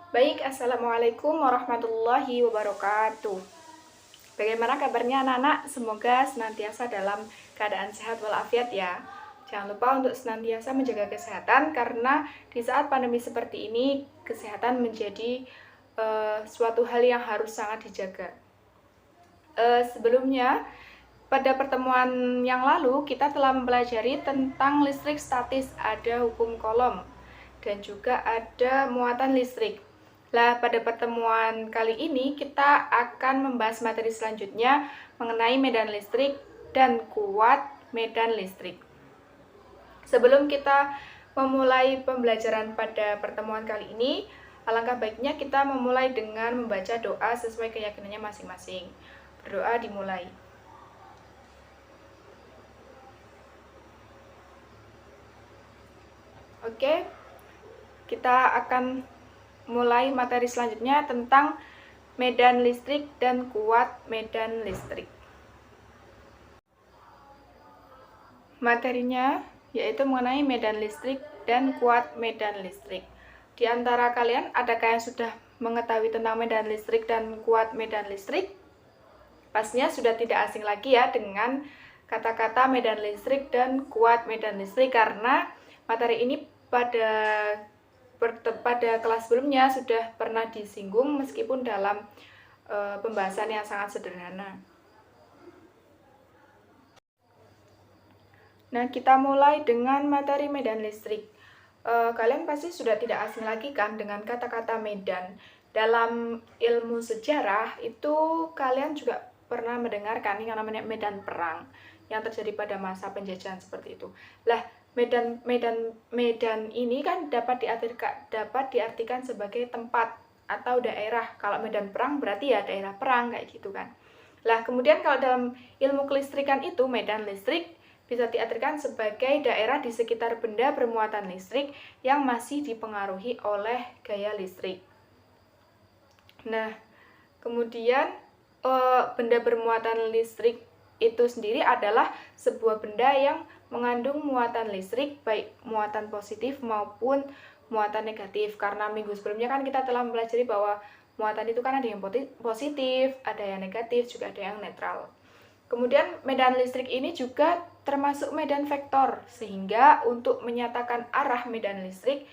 Baik, Assalamualaikum warahmatullahi wabarakatuh. Bagaimana kabarnya anak-anak? Semoga senantiasa dalam keadaan sehat walafiat ya. Jangan lupa untuk senantiasa menjaga kesehatan karena di saat pandemi seperti ini, kesehatan menjadi suatu hal yang harus sangat dijaga. Sebelumnya, pada pertemuan yang lalu kita telah mempelajari tentang listrik statis, ada hukum Coulomb, dan juga ada muatan listrik. Nah, pada pertemuan kali ini kita akan membahas materi selanjutnya mengenai medan listrik dan kuat medan listrik. Sebelum kita memulai pembelajaran pada pertemuan kali ini, alangkah baiknya kita memulai dengan membaca doa sesuai keyakinannya masing-masing. Berdoa dimulai. Oke, kita akan mulai materi selanjutnya tentang medan listrik dan kuat medan listrik. Materinya yaitu mengenai medan listrik dan kuat medan listrik. Di antara kalian, adakah yang sudah mengetahui tentang medan listrik dan kuat medan listrik? Pastinya sudah tidak asing lagi ya dengan kata-kata medan listrik dan kuat medan listrik, karena materi ini pada kelas sebelumnya sudah pernah disinggung meskipun dalam pembahasan yang sangat sederhana. Nah, kita mulai dengan materi medan listrik. Kalian pasti sudah tidak asing lagi kan dengan kata-kata medan. Dalam ilmu sejarah itu kalian juga pernah mendengarkan yang namanya medan perang yang terjadi pada masa penjajahan seperti itu. Lah, medan ini kan dapat diartikan sebagai tempat atau daerah. Kalau medan perang berarti ya daerah perang kayak gitu kan. Lah, kemudian kalau dalam ilmu kelistrikan itu medan listrik bisa diartikan sebagai daerah di sekitar benda bermuatan listrik yang masih dipengaruhi oleh gaya listrik. Nah, kemudian benda bermuatan listrik itu sendiri adalah sebuah benda yang mengandung muatan listrik, baik muatan positif maupun muatan negatif. Karena minggu sebelumnya kan kita telah mempelajari bahwa muatan itu kan ada yang positif, ada yang negatif, juga ada yang netral. Kemudian medan listrik ini juga termasuk medan vektor, sehingga untuk menyatakan arah medan listrik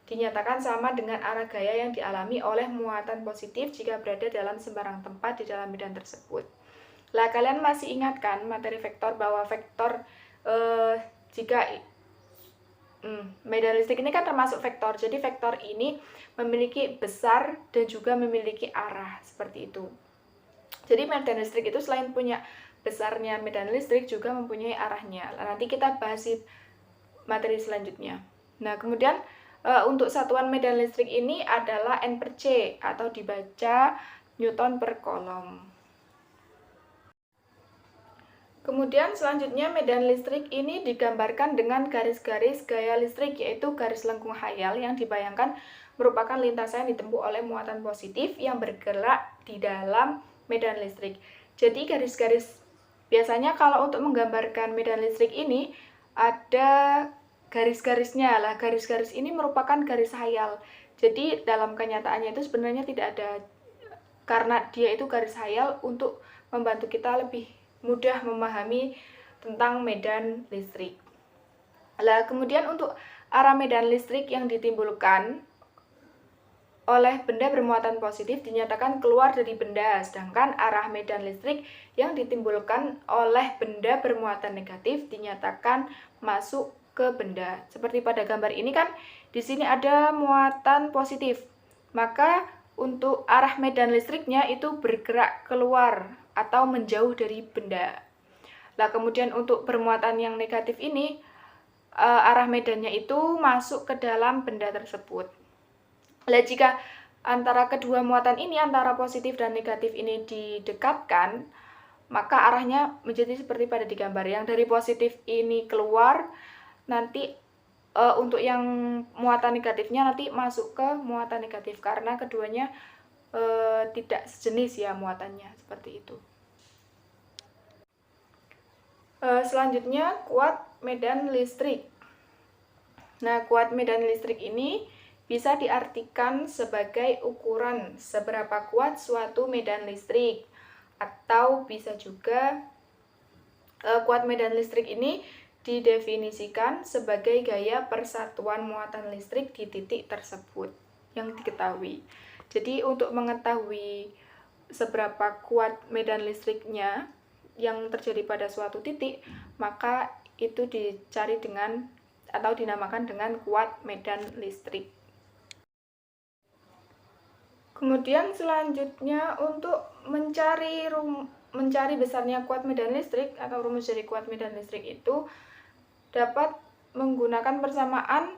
dinyatakan sama dengan arah gaya yang dialami oleh muatan positif jika berada dalam sembarang tempat di dalam medan tersebut. Lah, kalian masih ingat kan materi vektor, bahwa vektor jika medan listrik ini kan termasuk vektor, jadi vektor ini memiliki besar dan juga memiliki arah seperti itu. Jadi medan listrik itu selain punya besarnya medan listrik juga mempunyai arahnya. Nanti kita bahas di materi selanjutnya. Nah, kemudian untuk satuan medan listrik ini adalah N/C atau dibaca Newton per Coulomb. Kemudian selanjutnya medan listrik ini digambarkan dengan garis-garis gaya listrik, yaitu garis lengkung hayal yang dibayangkan merupakan lintasan yang ditempuh oleh muatan positif yang bergerak di dalam medan listrik. Jadi garis-garis, biasanya kalau untuk menggambarkan medan listrik ini ada garis-garisnya. Lah, garis-garis ini merupakan garis hayal. Jadi dalam kenyataannya itu sebenarnya tidak ada, karena dia itu garis hayal untuk membantu kita lebih mudah memahami tentang medan listrik. Lah, kemudian untuk arah medan listrik yang ditimbulkan oleh benda bermuatan positif dinyatakan keluar dari benda, sedangkan arah medan listrik yang ditimbulkan oleh benda bermuatan negatif dinyatakan masuk ke benda. Seperti pada gambar ini kan, di sini ada muatan positif. Maka untuk arah medan listriknya itu bergerak keluar atau menjauh dari benda. Nah, kemudian untuk bermuatan yang negatif ini, arah medannya itu masuk ke dalam benda tersebut. Nah, jika antara kedua muatan ini, antara positif dan negatif ini didekatkan, maka arahnya menjadi seperti pada di gambar. Yang dari positif ini keluar, nanti untuk yang muatan negatifnya nanti masuk ke muatan negatif, karena keduanya tidak sejenis ya muatannya, seperti itu. Selanjutnya kuat medan listrik. Nah, kuat medan listrik ini bisa diartikan sebagai ukuran seberapa kuat suatu medan listrik, atau bisa juga kuat medan listrik ini didefinisikan sebagai gaya persatuan muatan listrik di titik tersebut yang diketahui. Jadi untuk mengetahui seberapa kuat medan listriknya yang terjadi pada suatu titik, maka itu dicari dengan atau dinamakan dengan kuat medan listrik. Kemudian selanjutnya untuk mencari besarnya kuat medan listrik atau rumus dari kuat medan listrik itu dapat menggunakan persamaan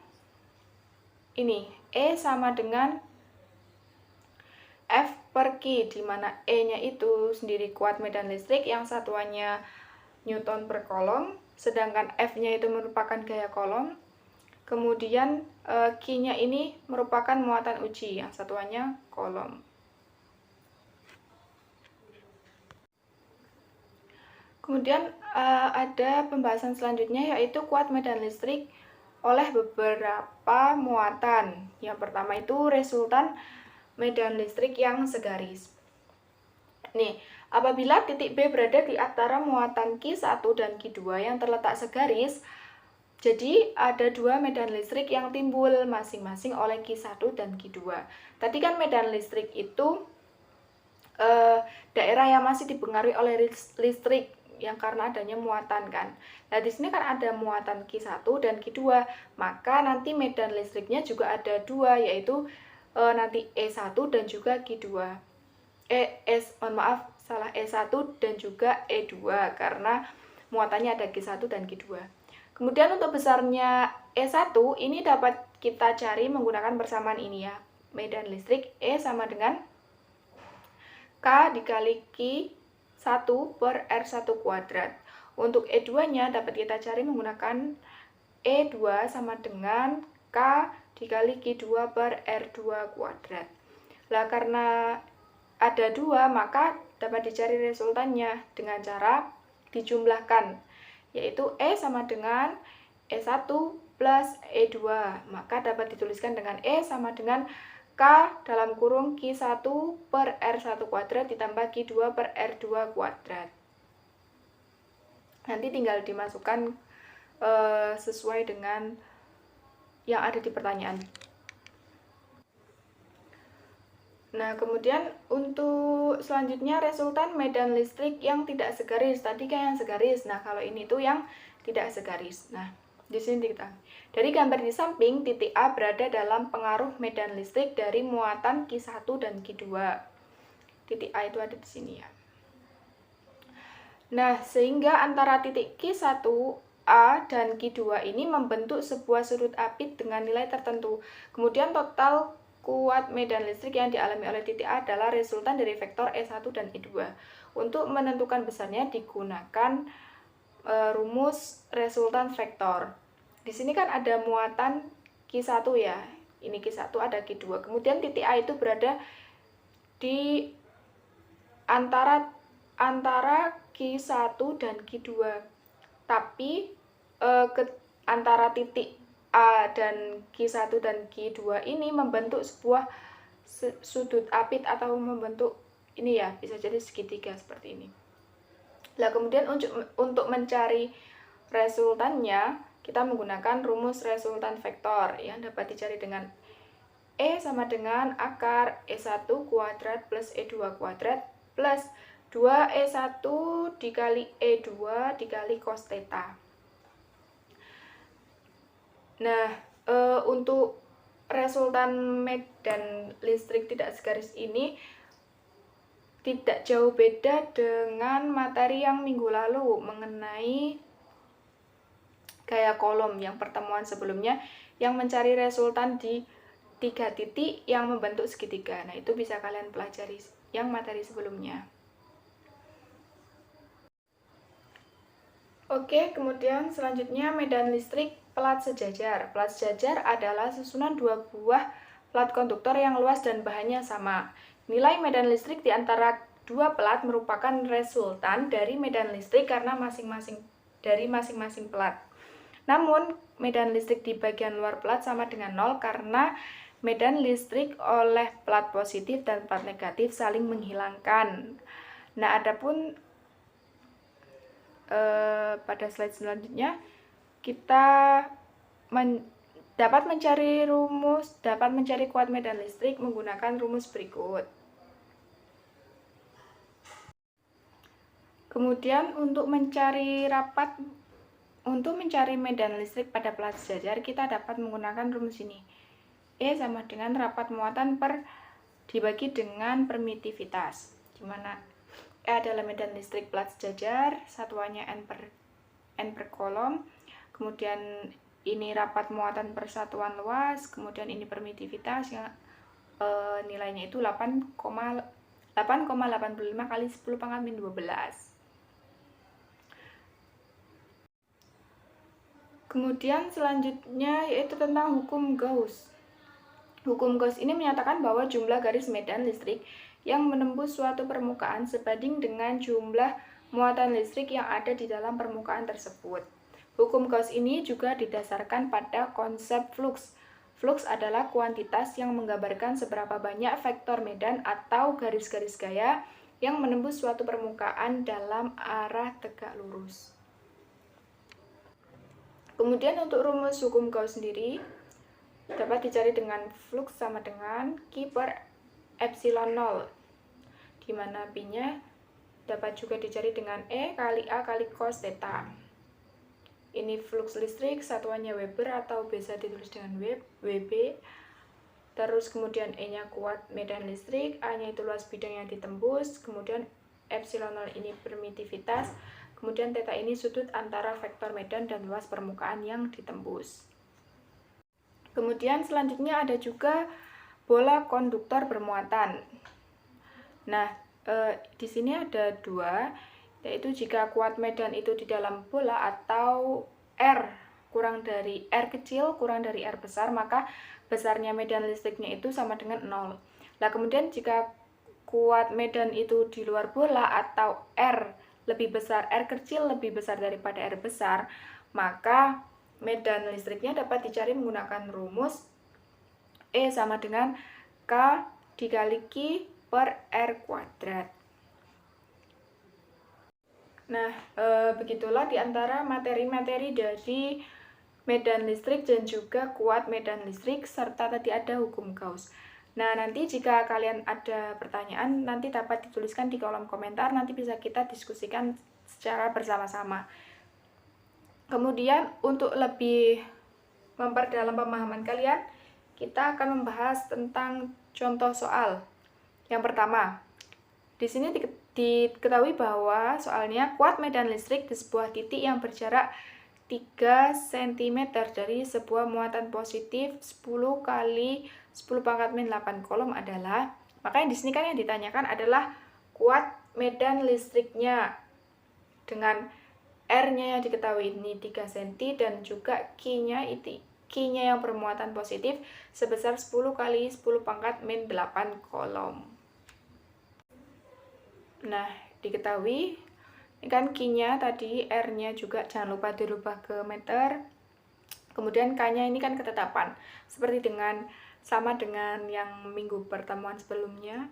ini, E sama dengan F per Q, di mana E-nya itu sendiri kuat medan listrik yang satuannya Newton per kolom, sedangkan F-nya itu merupakan gaya kolom. Kemudian Q-nya ini merupakan muatan uji yang satuannya kolom. Kemudian ada pembahasan selanjutnya yaitu kuat medan listrik oleh beberapa muatan. Yang pertama itu resultan medan listrik yang segaris. Nih, apabila titik B berada di antara muatan Q1 dan Q2 yang terletak segaris, jadi ada dua medan listrik yang timbul masing-masing oleh Q1 dan Q2. Tadi kan medan listrik itu daerah yang masih dipengaruhi oleh listrik yang karena adanya muatan kan. Nah, di sini kan ada muatan Q1 dan Q2, maka nanti medan listriknya juga ada dua, yaitu nanti E1 dan juga Q2. E1 dan juga E2 karena muatannya ada Q1 dan Q2. Kemudian untuk besarnya E1 ini dapat kita cari menggunakan persamaan ini ya. Medan listrik E sama dengan K dikali Q1 per R1 kuadrat. Untuk E2-nya dapat kita cari menggunakan E2 sama dengan K dikali Q2 per R2 kuadrat. Lah karena ada dua, maka dapat dicari resultannya dengan cara dijumlahkan, yaitu E sama dengan E1 plus E2, maka dapat dituliskan dengan E sama dengan K dalam kurung Q1 per R1 kuadrat ditambah Q2 per R2 kuadrat. Nanti tinggal dimasukkan sesuai dengan yang ada di pertanyaan. Nah, kemudian untuk selanjutnya resultan medan listrik yang tidak segaris. Tadi kan yang segaris. Nah, kalau ini tuh yang tidak segaris. Nah, di sini kita. Dari gambar di samping, titik A berada dalam pengaruh medan listrik dari muatan Q1 dan Q2. Titik A itu ada di sini ya. Nah, sehingga antara titik Q1 A dan Q2 ini membentuk sebuah sudut apit dengan nilai tertentu. Kemudian total kuat medan listrik yang dialami oleh titik A adalah resultan dari vektor E1 dan E2. Untuk menentukan besarnya digunakan rumus resultan vektor. Di sini kan ada muatan Q1 ya. Ini Q1 ada Q2. Kemudian titik A itu berada di antara Q1 dan Q2. Tapi antara titik A dan Q1 dan Q2 ini membentuk sebuah sudut apit atau membentuk ini ya, bisa jadi segitiga seperti ini. Nah, kemudian untuk mencari resultannya, kita menggunakan rumus resultan vektor yang dapat dicari dengan E sama dengan akar E1 kuadrat plus E2 kuadrat plus 2E1 dikali E2 dikali cos theta. Nah, untuk resultan medan listrik tidak segaris ini tidak jauh beda dengan materi yang minggu lalu mengenai gaya kolom yang pertemuan sebelumnya yang mencari resultan di 3 titik yang membentuk segitiga. Nah, itu bisa kalian pelajari yang materi sebelumnya. Oke, kemudian selanjutnya medan listrik plat sejajar. Plat sejajar adalah susunan dua buah plat konduktor yang luas dan bahannya sama. Nilai medan listrik di antara dua plat merupakan resultan dari medan listrik karena masing-masing plat. Namun, medan listrik di bagian luar plat sama dengan 0 karena medan listrik oleh plat positif dan plat negatif saling menghilangkan. Nah, adapun pada slide selanjutnya kita dapat mencari kuat medan listrik menggunakan rumus berikut. Kemudian untuk mencari medan listrik pada plat sejajar, kita dapat menggunakan rumus ini. E sama dengan rapat muatan dibagi dengan permitivitas, di mana E adalah medan listrik plat sejajar, satuannya N per kolom, kemudian ini rapat muatan per satuan luas, kemudian ini permitivitas yang nilainya itu 8,85 kali 10 pangkat min 12. Kemudian selanjutnya yaitu tentang hukum Gauss. Hukum Gauss ini menyatakan bahwa jumlah garis medan listrik yang menembus suatu permukaan sebanding dengan jumlah muatan listrik yang ada di dalam permukaan tersebut. Hukum Gauss ini juga didasarkan pada konsep flux. Flux adalah kuantitas yang menggambarkan seberapa banyak vektor medan atau garis-garis gaya yang menembus suatu permukaan dalam arah tegak lurus. Kemudian untuk rumus hukum Gauss sendiri dapat dicari dengan flux sama dengan Q per epsilon 0, di mana P-nya dapat juga dicari dengan E kali A kali cos theta. Ini flux listrik, satuannya Weber atau bisa ditulis dengan Wb. Terus kemudian E-nya kuat medan listrik, A-nya itu luas bidang yang ditembus, kemudian epsilon 0 ini permitivitas, kemudian theta ini sudut antara vektor medan dan luas permukaan yang ditembus. Kemudian selanjutnya ada juga bola konduktor bermuatan. Nah, di sini ada dua, yaitu jika kuat medan itu di dalam bola atau R kecil kurang dari R besar, maka besarnya medan listriknya itu sama dengan 0. Nah, kemudian jika kuat medan itu di luar bola atau R kecil lebih besar daripada R besar, maka medan listriknya dapat dicari menggunakan rumus E sama dengan K dikali Q per R kuadrat. Nah, begitulah diantara materi-materi dari medan listrik dan juga kuat medan listrik, serta tadi ada hukum Gauss. Nah, nanti jika kalian ada pertanyaan, nanti dapat dituliskan di kolom komentar, nanti bisa kita diskusikan secara bersama-sama. Kemudian, untuk lebih memperdalam pemahaman kalian, kita akan membahas tentang contoh soal. Yang pertama, di sini diketahui bahwa soalnya kuat medan listrik di sebuah titik yang berjarak 3 cm dari sebuah muatan positif 10 kali 10 pangkat min 8 kolom adalah, makanya di sini kan yang ditanyakan adalah kuat medan listriknya dengan R-nya yang diketahui ini 3 cm dan juga Q-nya yang bermuatan positif sebesar 10 kali 10 pangkat min 8 kolom. Nah, diketahui ini kan Q-nya tadi, R-nya juga jangan lupa dirubah ke meter. Kemudian K-nya ini kan ketetapan. Sama dengan yang minggu pertemuan sebelumnya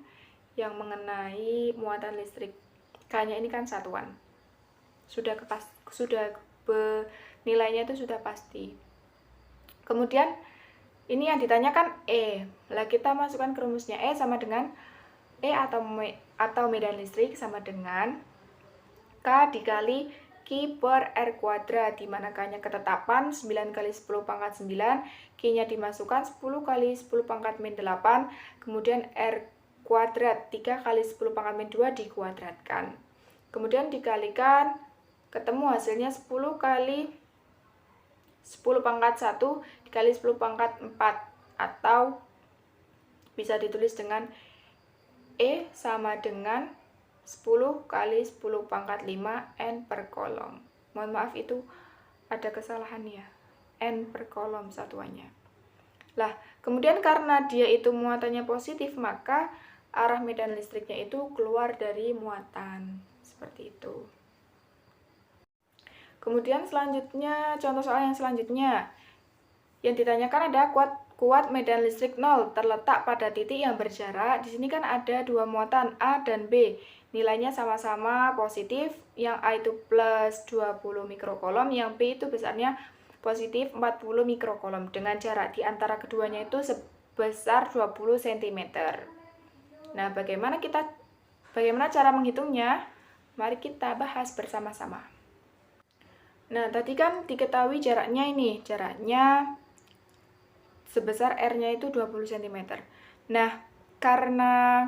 yang mengenai muatan listrik. K-nya ini kan satuan. Nilainya itu sudah pasti. Kemudian ini yang ditanyakan E. Lah kita masukkan ke rumusnya E sama dengan E atau medan listrik sama dengan K dikali Q per R kuadrat, di mana K-nya ketetapan 9 kali 10 pangkat 9, Q-nya dimasukkan 10 kali 10 pangkat min 8, kemudian R kuadrat 3 kali 10 pangkat min 2 dikuadratkan. Kemudian dikalikan, ketemu hasilnya 10 kali 10 pangkat 1 dikali 10 pangkat 4, atau bisa ditulis dengan E sama dengan 10 kali 10 pangkat 5 N per kolom. Mohon maaf itu ada kesalahan ya. N per kolom satuannya. Lah, kemudian karena dia itu muatannya positif, maka arah medan listriknya itu keluar dari muatan. Seperti itu. Kemudian selanjutnya, contoh soal yang selanjutnya. Yang ditanyakan ada kuat medan listrik 0 terletak pada titik yang berjarak. Di sini kan ada dua muatan A dan B. Nilainya sama-sama positif. Yang A itu plus 20 mikrokolom, yang B itu besarnya positif 40 mikrokolom. Dengan jarak di antara keduanya itu sebesar 20 cm. Nah, bagaimana cara menghitungnya? Mari kita bahas bersama-sama. Nah, tadi kan diketahui jaraknya ini. Jaraknya sebesar R-nya itu 20 cm. Nah, karena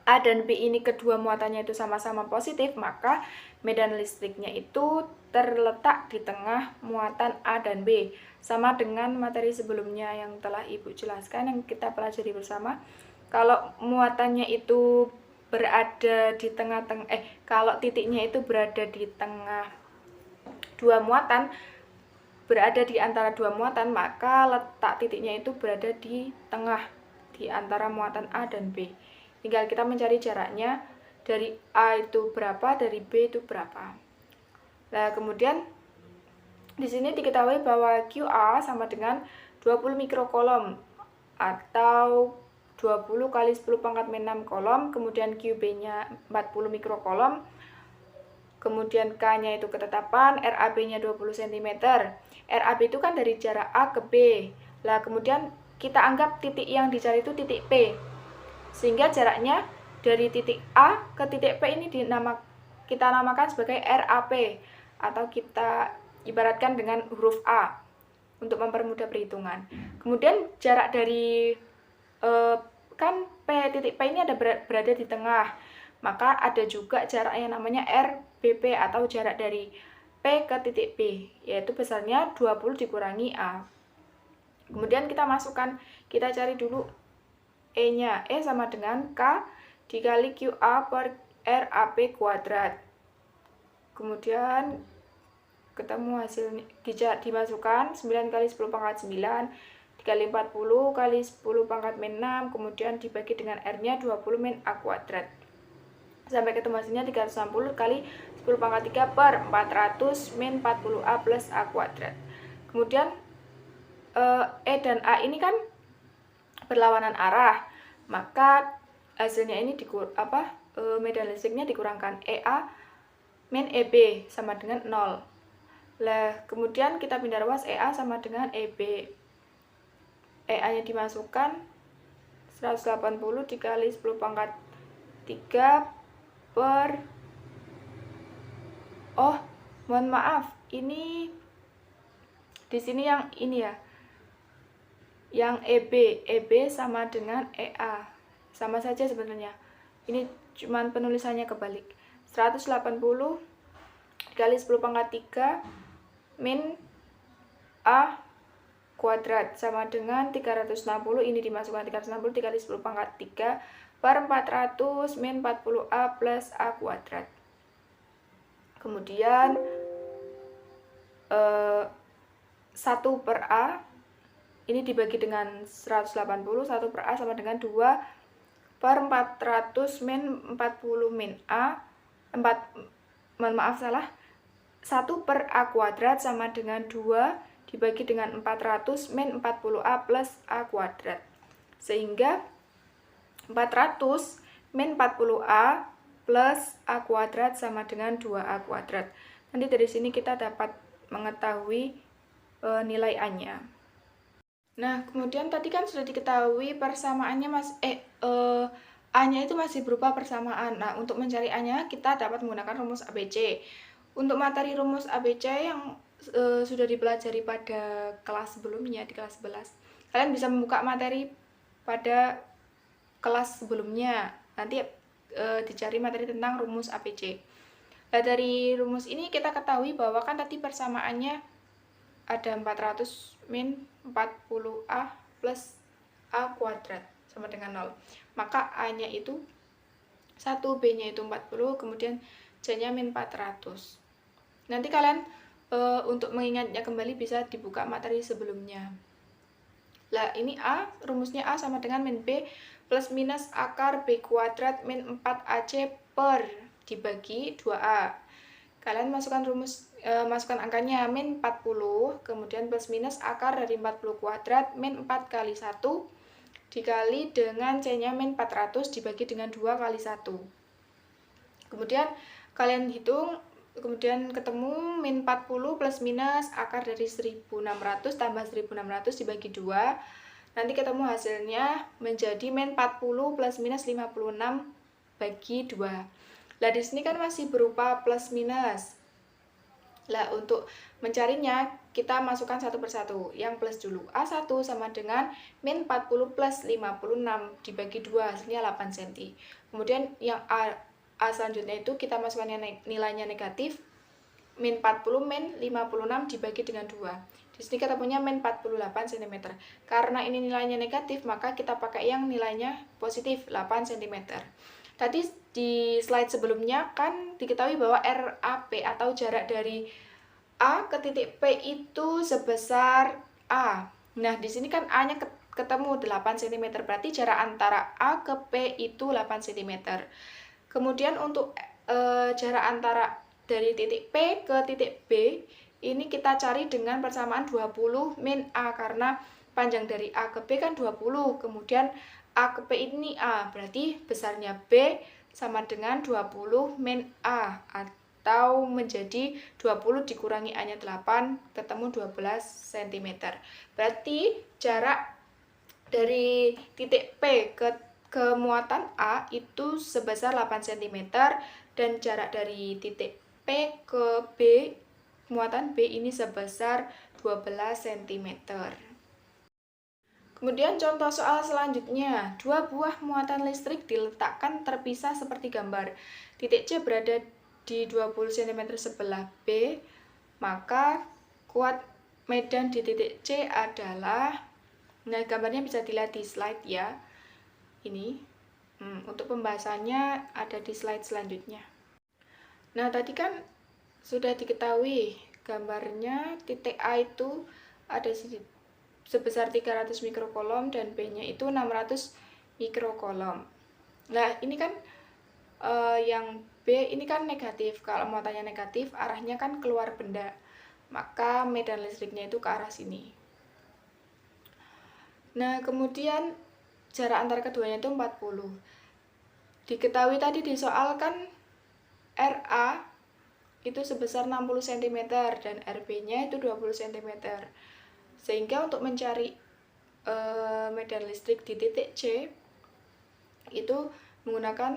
A dan B ini kedua muatannya itu sama-sama positif, maka medan listriknya itu terletak di tengah muatan A dan B. Sama dengan materi sebelumnya yang telah Ibu jelaskan, yang kita pelajari bersama. Kalau muatannya itu berada di kalau titiknya itu berada di tengah dua muatan, berada di antara dua muatan, maka letak titiknya itu berada di tengah, di antara muatan A dan B. Tinggal kita mencari jaraknya, dari A itu berapa, dari B itu berapa. Nah, kemudian di sini diketahui bahwa QA sama dengan 20 mikrokolom atau 20 kali 10 pangkat 6 kolom, kemudian QB-nya 40 mikrokolom, kemudian K-nya itu ketetapan, RAB-nya 20 cm. RAB itu kan dari jarak A ke B. Lah, kemudian kita anggap titik yang dicari itu titik P. Sehingga jaraknya dari titik A ke titik P ini kita namakan sebagai RAP, atau kita ibaratkan dengan huruf A untuk mempermudah perhitungan. Kemudian jarak dari kan titik P ini berada di tengah, maka ada juga jarak yang namanya RBP atau jarak dari P ke titik P, yaitu besarnya 20 dikurangi A. Kemudian kita cari dulu E-nya. E sama dengan K dikali QA per RAP kuadrat. Kemudian ketemu hasilnya, dimasukkan 9 kali 10 pangkat 9 dikali 40 kali 10 pangkat min 6, kemudian dibagi dengan R-nya 20 min A kuadrat. Sampai ketemu hasilnya 360 kali 10 pangkat 3 per 400 min 40A plus A kuadrat. Kemudian E dan A ini kan berlawanan arah, maka hasilnya ini medan listriknya dikurangkan EA min EB sama dengan 0. Lah, kemudian kita pindah ruas, EA sama dengan EB. EA-nya dimasukkan 180 dikali 10 pangkat 3 per mohon maaf, ini di sini yang ini ya, yang EB sama dengan EA, sama saja sebenarnya, ini cuman penulisannya kebalik. 180 dikali 10 pangkat 3 min A kuadrat sama dengan 360, ini dimasukkan 360 dikali 10 pangkat 3 per 400 min 40A plus A kuadrat. Kemudian 1 per A ini dibagi dengan 180, 1 per A sama dengan 2 per 400 min 40 min A, 1 per A kuadrat sama dengan 2 dibagi dengan 400 min 40A plus A kuadrat. Sehingga 400 min 40A plus A kuadrat sama dengan 2A kuadrat. Nanti dari sini kita dapat mengetahui nilai A-nya. Nah, kemudian tadi kan sudah diketahui persamaannya A-nya itu masih berupa persamaan. Nah, untuk mencari A-nya kita dapat menggunakan rumus ABC. Untuk materi rumus ABC yang sudah dipelajari pada kelas sebelumnya, di kelas 11, kalian bisa membuka materi pada kelas sebelumnya, nanti dicari materi tentang rumus ABC. Nah, dari rumus ini kita ketahui bahwa kan tadi persamaannya ada 400 min 40A plus A kuadrat sama dengan 0, maka A-nya itu 1, B-nya itu 40, kemudian C-nya min 400. Nanti kalian untuk mengingatnya kembali bisa dibuka materi sebelumnya. Lah, ini A, rumusnya A sama dengan min B plus minus akar B kuadrat min 4AC per dibagi 2A. Kalian masukkan rumus masukkan angkanya min 40, kemudian plus minus akar dari 40 kuadrat min 4 kali 1 dikali dengan C-nya min 400 dibagi dengan 2 kali 1. Kemudian kalian hitung, kemudian ketemu min 40 plus minus akar dari 1600 tambah 1600 dibagi 2. Nanti ketemu hasilnya menjadi min 40 plus minus 56 bagi 2. Lah di sini kan masih berupa plus minus. Lah untuk mencarinya kita masukkan satu persatu. Yang plus dulu. A1 sama dengan min 40 plus 56 dibagi 2 hasilnya 8 cm. Kemudian yang A selanjutnya itu kita masukkan nilainya negatif. Min 40 min 56 dibagi dengan 2. Di sini ketemunya min 48 cm. Karena ini nilainya negatif, maka kita pakai yang nilainya positif 8 cm. Tadi di slide sebelumnya kan diketahui bahwa RAP atau jarak dari A ke titik P itu sebesar A. Nah, di sini kan A-nya ketemu 8 cm, berarti jarak antara A ke P itu 8 cm. Kemudian untuk jarak antara dari titik P ke titik B, ini kita cari dengan persamaan 20 min A, karena panjang dari A ke B kan 20, kemudian A ke P ini A, berarti besarnya B sama dengan 20 min A, atau menjadi 20 dikurangi A-nya 8, ketemu 12 cm. Berarti jarak dari titik P ke muatan A itu sebesar 8 cm, dan jarak dari titik P ke B, muatan B ini sebesar 12 cm. Kemudian contoh soal selanjutnya, dua buah muatan listrik diletakkan terpisah seperti gambar. Titik C berada di 20 cm sebelah B, maka kuat medan di titik C adalah, nah gambarnya bisa dilihat di slide ya. Ini untuk pembahasannya ada di slide selanjutnya. Nah tadi kan sudah diketahui gambarnya titik A itu ada sebesar 300 mikrokolom dan B-nya itu 600 mikrokolom. Nah ini kan yang B ini kan negatif. Kalau muatannya negatif, arahnya kan keluar benda, maka medan listriknya itu ke arah sini. Nah kemudian jarak antara keduanya itu 40. Diketahui tadi di soal kan RA itu sebesar 60 cm dan RB-nya itu 20 cm. Sehingga untuk mencari medan listrik di titik C itu menggunakan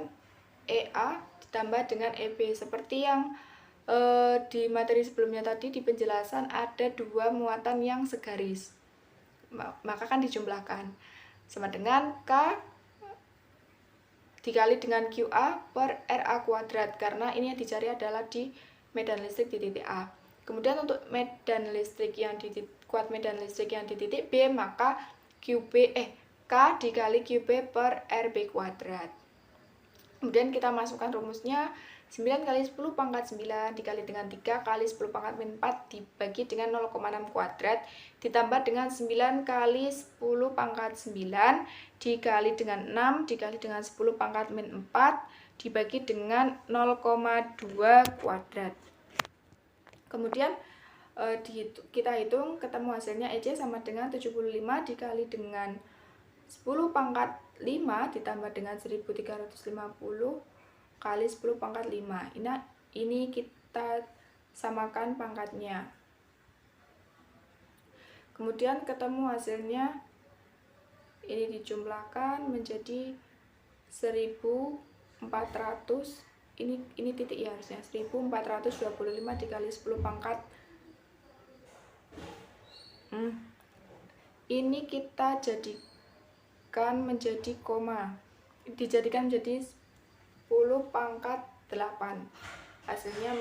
EA ditambah dengan EB. Seperti yang di materi sebelumnya tadi di penjelasan ada dua muatan yang segaris, maka kan dijumlahkan sama dengan K dikali dengan QA per RA kuadrat, karena ini yang dicari adalah di medan listrik di titik A. Kemudian untuk medan listrik yang di kuat medan listrik yang di titik B, maka K dikali QB per RB kuadrat. Kemudian kita masukkan rumusnya, 9 kali 10 pangkat 9 dikali dengan 3 kali 10 pangkat min 4 dibagi dengan 0,6 kuadrat ditambah dengan 9 kali 10 pangkat 9 dikali dengan 6 dikali dengan 10 pangkat min 4 dibagi dengan 0,2 kuadrat. Kemudian kita hitung, ketemu hasilnya EC sama dengan 75 dikali dengan 10 pangkat 5 ditambah dengan 1350 kali 10 pangkat 5. Ini kita samakan pangkatnya. Kemudian ketemu hasilnya, ini dijumlahkan menjadi 1400. Ini titik ya harusnya, 1425 dikali 10 pangkat. Ini kita jadikan menjadi koma. Dijadikan menjadi 10 pangkat 8. Hasilnya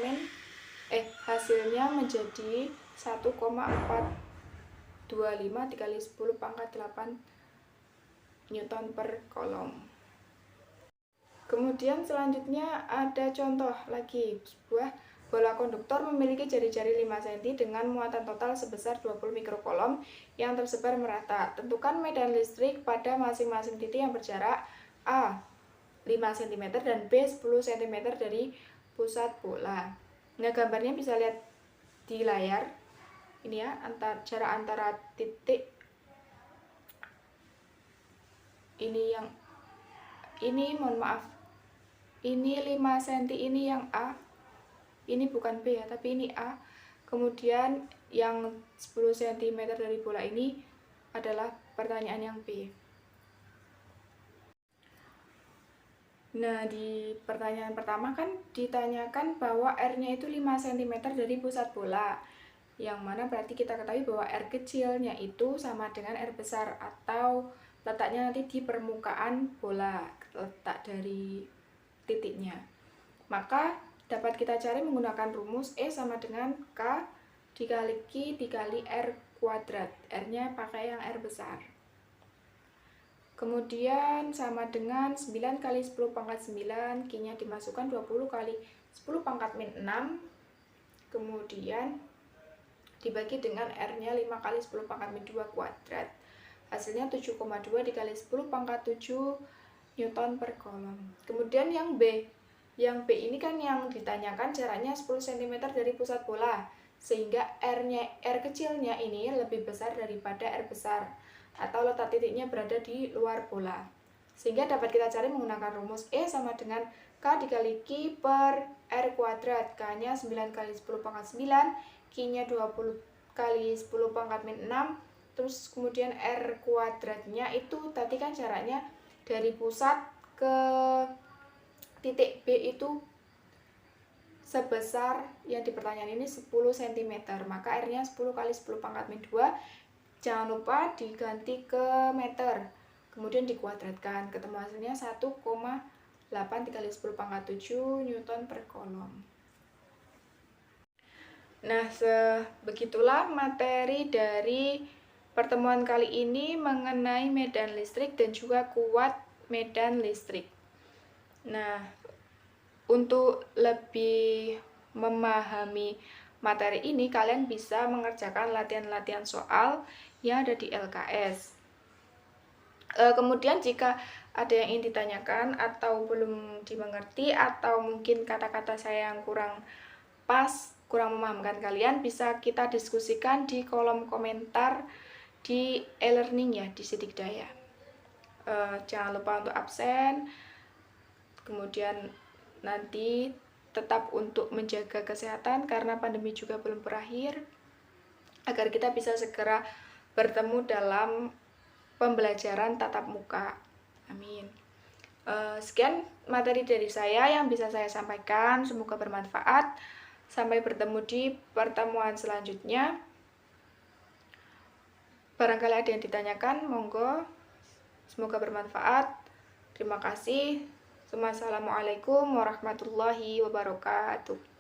menjadi 1,425 dikali 10 pangkat 8 Newton per kolom. Kemudian selanjutnya ada contoh lagi, sebuah bola konduktor memiliki jari-jari 5 cm dengan muatan total sebesar 20 mikrokolom yang tersebar merata. Tentukan medan listrik pada masing-masing titik yang berjarak A 5 cm dan B 10 cm dari pusat bola. Nah gambarnya bisa lihat di layar. Ini ya, jarak antara titik ini yang ini, mohon maaf, ini 5 cm, ini yang A, ini bukan B ya, tapi ini A. Kemudian yang 10 cm dari bola ini adalah pertanyaan yang B. Nah, di pertanyaan pertama kan ditanyakan bahwa R-nya itu 5 cm dari pusat bola, yang mana berarti kita ketahui bahwa R kecilnya itu sama dengan R besar, atau letaknya nanti di permukaan bola, letak dari titiknya. Maka dapat kita cari menggunakan rumus E sama dengan K dikali Q dikali R kuadrat. R-nya pakai yang R besar. Kemudian sama dengan 9 kali 10 pangkat 9, Q-nya dimasukkan 20 kali 10 pangkat min 6. Kemudian dibagi dengan R-nya 5 kali 10 pangkat min 2 kuadrat. Hasilnya 7,2 dikali 10 pangkat 7 Newton per kolom. Kemudian yang B. Yang B ini kan yang ditanyakan jaraknya 10 cm dari pusat bola, sehingga R kecilnya ini lebih besar daripada R besar, atau letak titiknya berada di luar bola. Sehingga dapat kita cari menggunakan rumus E sama dengan K dikali Q per R kuadrat. K-nya 9 kali 10 pangkat 9, Q-nya 20 kali 10 pangkat min 6, terus kemudian R kuadratnya itu tadi kan jaraknya dari pusat ke titik B itu sebesar yang di pertanyaan ini 10 cm, maka R-nya 10 kali 10 pangkat min 2, jangan lupa diganti ke meter, kemudian dikuadratkan, ketemu hasilnya 1,8 dikali 10 pangkat 7 Newton per kolom. Nah, begitulah materi dari pertemuan kali ini mengenai medan listrik dan juga kuat medan listrik. Nah, untuk lebih memahami materi ini, kalian bisa mengerjakan latihan-latihan soal yang ada di LKS. Kemudian jika ada yang ingin ditanyakan atau belum dimengerti, atau mungkin kata-kata saya yang kurang pas, kurang memahamkan kalian, bisa kita diskusikan di kolom komentar di e-learning ya, di Sidik Daya. Jangan lupa untuk absen. Kemudian nanti tetap untuk menjaga kesehatan karena pandemi juga belum berakhir, agar kita bisa segera bertemu dalam pembelajaran tatap muka. Amin. Sekian materi dari saya yang bisa saya sampaikan, semoga bermanfaat. Sampai bertemu di pertemuan selanjutnya. Barangkali ada yang ditanyakan, monggo. Semoga bermanfaat. Terima kasih. Assalamualaikum warahmatullahi wabarakatuh.